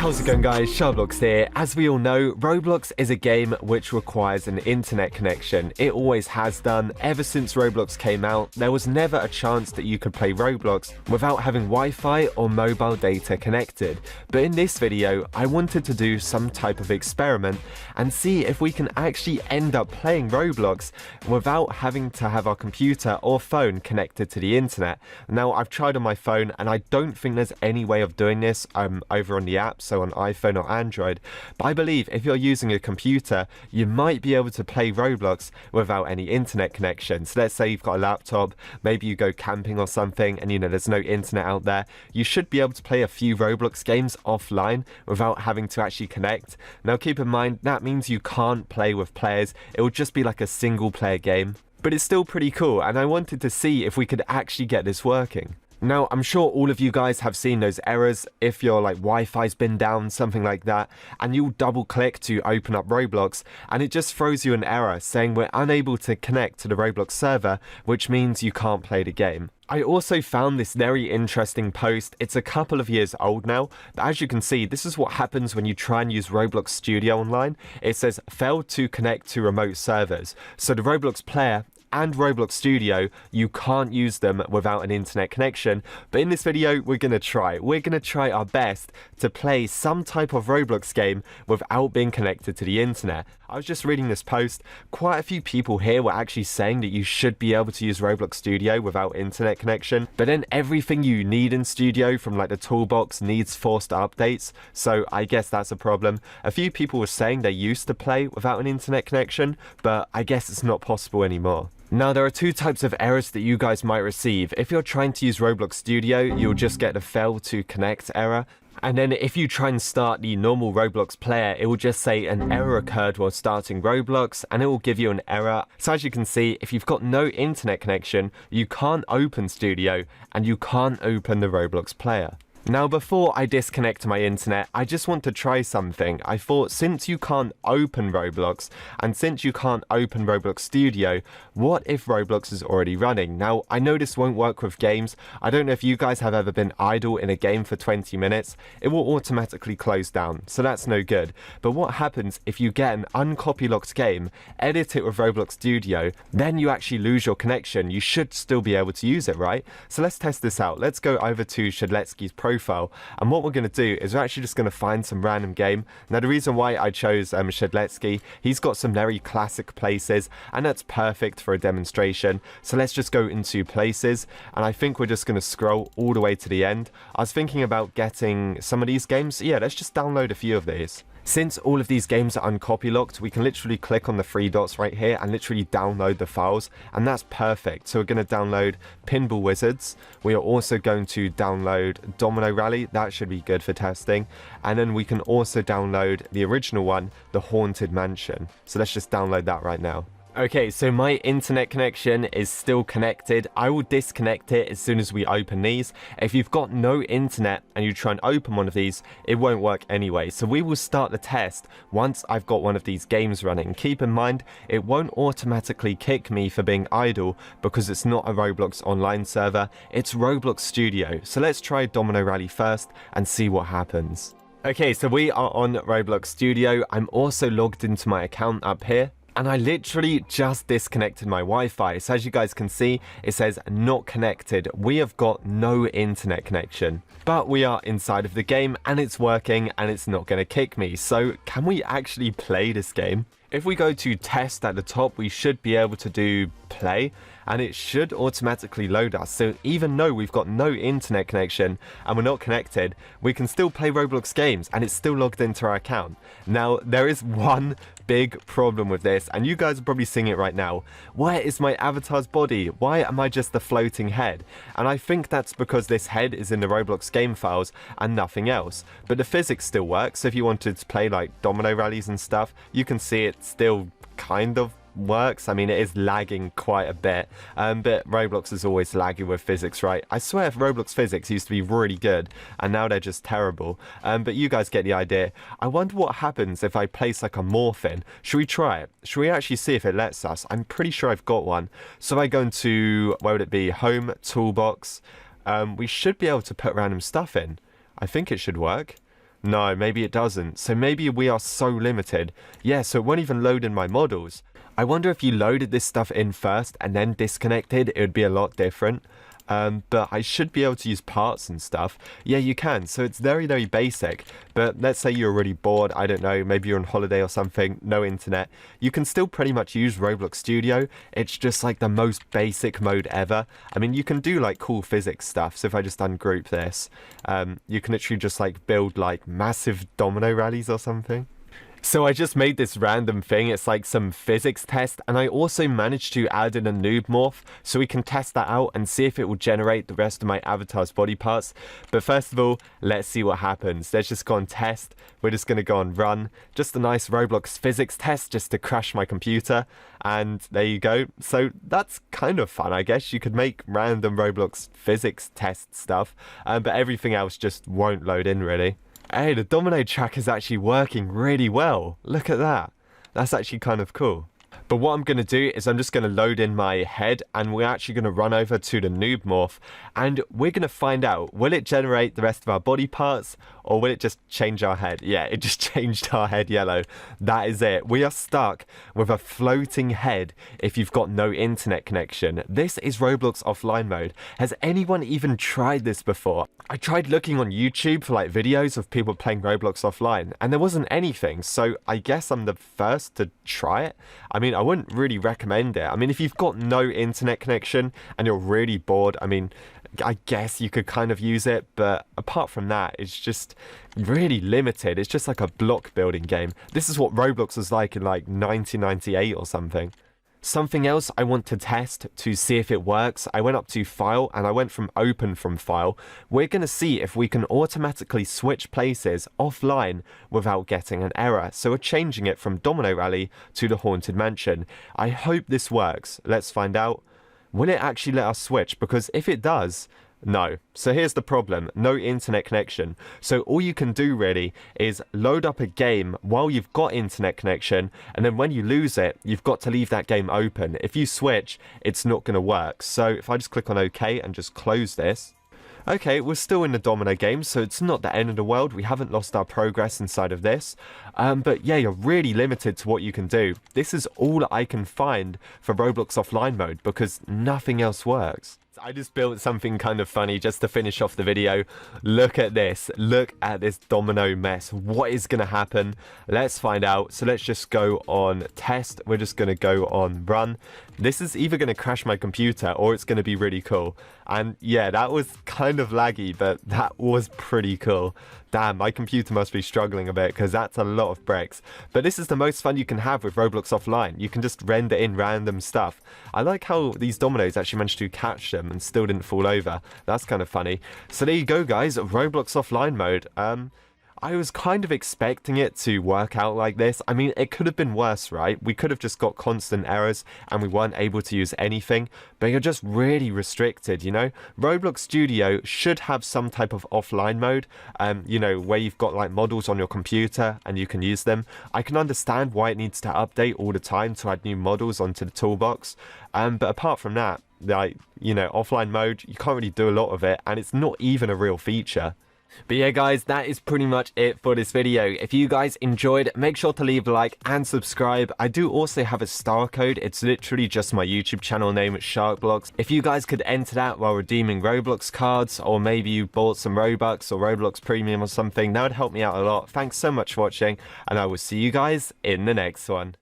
How's it going, guys? SharkBlox here. As we all know, Roblox is a game which requires an internet connection. It always has done. Ever since Roblox came out, there was never a chance that you could play Roblox without having Wi-Fi or mobile data connected. But in this video, I wanted to do some type of experiment and see if we can actually end up playing Roblox without having to have our computer or phone connected to the internet. Now, I've tried on my phone and I don't think there's any way of doing this over on the app, so on iPhone or Android, but I believe if you're using a computer, you might be able to play Roblox without any internet connection. So let's say you've got a laptop, maybe you go camping or something, and there's no internet out there. You should be able to play a few Roblox games offline without having to actually connect. Now keep in mind, that means you can't play with players. It will just be like a single player game, but it's still pretty cool, and I wanted to see if we could actually get this working. Now, I'm sure all of you guys have seen those errors if your Wi-Fi's been down, something like that, and you'll double click to open up Roblox and it just throws you an error saying we're unable to connect to the Roblox server, which means you can't play the game. I also found this very interesting post. It's a couple of years old now, but as you can see, this is what happens when you try and use Roblox Studio online. It says failed to connect to remote servers. So the Roblox player and Roblox Studio, you can't use them without an internet connection. But in this video, we're going to try our best to play some type of Roblox game without being connected to the internet. I was just reading this post. Quite a few people here were actually saying that you should be able to use Roblox Studio without internet connection, but then everything you need in Studio from the toolbox needs forced updates, so I guess that's a problem. A few people were saying they used to play without an internet connection, but I guess it's not possible anymore. Now, there are two types of errors that you guys might receive. If you're trying to use Roblox Studio, you'll just get a fail to connect error. And then if you try and start the normal Roblox player, it will just say an error occurred while starting Roblox, and it will give you an error. So as you can see, if you've got no internet connection, you can't open Studio and you can't open the Roblox player. Now, before I disconnect my internet, I just want to try something. I thought, since you can't open Roblox, and since you can't open Roblox Studio, what if Roblox is already running? Now, I know this won't work with games. I don't know if you guys have ever been idle in a game for 20 minutes. It will automatically close down, so that's no good. But what happens if you get an uncopylocked game, edit it with Roblox Studio, then you actually lose your connection? You should still be able to use it, right? So let's test this out. Let's go over to SharkBlox's profile. And what we're going to do is we're actually just going to find some random game. Now, the reason why I chose SharkBlox, he's got some very classic places, and that's perfect for a demonstration. So let's just go into places, and I think we're just going to scroll all the way to the end. I was thinking about getting some of these games. So yeah, let's just download a few of these. Since all of these games are uncopylocked, we can literally click on the three dots right here and literally download the files, and that's perfect. So we're going to download Pinball Wizards. We are also going to download Domino Rally. That should be good for testing. And then we can also download the original one, the Haunted Mansion. So let's just download that right now. Okay, so my internet connection is still connected. I will disconnect it as soon as we open these. If you've got no internet and you try and open one of these, it won't work anyway. So we will start the test once I've got one of these games running. Keep in mind, it won't automatically kick me for being idle because it's not a Roblox online server. It's Roblox Studio. So let's try Domino Rally first and see what happens. Okay, so we are on Roblox Studio. I'm also logged into my account up here. And I literally just disconnected my Wi-Fi. So as you guys can see, it says not connected. We have got no internet connection. But we are inside of the game and it's working and it's not going to kick me. So can we actually play this game? If we go to test at the top, we should be able to do play, and it should automatically load us. So even though we've got no internet connection and we're not connected, we can still play Roblox games and it's still logged into our account. Now, there is one big problem with this, and you guys are probably seeing it right now. Where is my avatar's body? Why am I just the floating head? And I think that's because this head is in the Roblox game files and nothing else. But the physics still works. So if you wanted to play domino rallies and stuff, you can see it still kind of works. I mean, it is lagging quite a bit, but Roblox is always laggy with physics, right? I swear Roblox physics used to be really good and now they're just terrible, but you guys get the idea. I wonder what happens if I place a morph in. Should we try it? Should we actually see if it lets us? I'm pretty sure I've got one. So I go into, where would it be? Home, toolbox. We should be able to put random stuff in. I think it should work. No, maybe it doesn't. So maybe we are so limited. Yeah, so it won't even load in my models. I wonder if you loaded this stuff in first and then disconnected, it would be a lot different. But I should be able to use parts and stuff. Yeah, you can. So it's very, very basic. But let's say you're already bored. I don't know. Maybe you're on holiday or something. No internet. You can still pretty much use Roblox Studio. It's just like the most basic mode ever. I mean, you can do like cool physics stuff. So if I just ungroup this, you can literally just like build like massive domino rallies or something. So I just made this random thing, it's like some physics test, and I also managed to add in a noob morph, so we can test that out and see if it will generate the rest of my avatar's body parts. But first of all, let's see what happens. Let's just go on test, we're just going to go on run, just a nice Roblox physics test just to crash my computer, and there you go. So that's kind of fun, I guess. You could make random Roblox physics test stuff, but everything else just won't load in really. Hey, the domino track is actually working really well. Look at that. That's actually kind of cool. But what I'm going to do is I'm just going to load in my head and we're actually going to run over to the noob morph and we're going to find out, will it generate the rest of our body parts or will it just change our head? Yeah, it just changed our head yellow. That is it. We are stuck with a floating head if you've got no internet connection. This is Roblox offline mode. Has anyone even tried this before? I tried looking on YouTube for like videos of people playing Roblox offline and there wasn't anything. So I guess I'm the first to try it. I mean, I wouldn't really recommend it. I mean, if you've got no internet connection and you're really bored, I mean, I guess you could kind of use it, but apart from that, it's just really limited. It's just like a block building game. This is what Roblox was like in like 1998 or something. Something else I want to test to see if it works, I went up to file and I went from open from file. We're going to see if we can automatically switch places offline without getting an error. So we're changing it from Domino Rally to the Haunted Mansion. I hope this works. Let's find out. Will it actually let us switch? Because if it does, no. So here's the problem, no internet connection. So all you can do really is load up a game while you've got internet connection, and then when you lose it, you've got to leave that game open. If you switch, it's not going to work. So if I just click on OK and just close this. Okay, we're still in the domino game, so it's not the end of the world. We haven't lost our progress inside of this. But yeah, you're really limited to what you can do. This is all I can find for Roblox offline mode because nothing else works. I just built something kind of funny just to finish off the video. Look at this. Look at this domino mess. What is going to happen? Let's find out. So let's just go on test. We're just going to go on run. This is either going to crash my computer or it's going to be really cool. And yeah, that was kind of laggy, but that was pretty cool. Damn, my computer must be struggling a bit because that's a lot of bricks. But this is the most fun you can have with Roblox offline. You can just render in random stuff. I like how these dominoes actually managed to catch them and still didn't fall over. That's kind of funny. So there you go, guys. Roblox offline mode. I was kind of expecting it to work out like this. I mean, it could have been worse, right? We could have just got constant errors and we weren't able to use anything, but you're just really restricted, you know? Roblox Studio should have some type of offline mode, you know, where you've got like models on your computer and you can use them. I can understand why it needs to update all the time to add new models onto the toolbox. But apart from that, like, you know, offline mode, you can't really do a lot of it and it's not even a real feature. But yeah, guys, that is pretty much it for this video. If you guys enjoyed, make sure to leave a like and subscribe. I do also have a star code. It's literally just my YouTube channel name, SharkBlox. If you guys could enter that while redeeming Roblox cards, or maybe you bought some Robux or Roblox Premium or something, that would help me out a lot. Thanks so much for watching, and I will see you guys in the next one.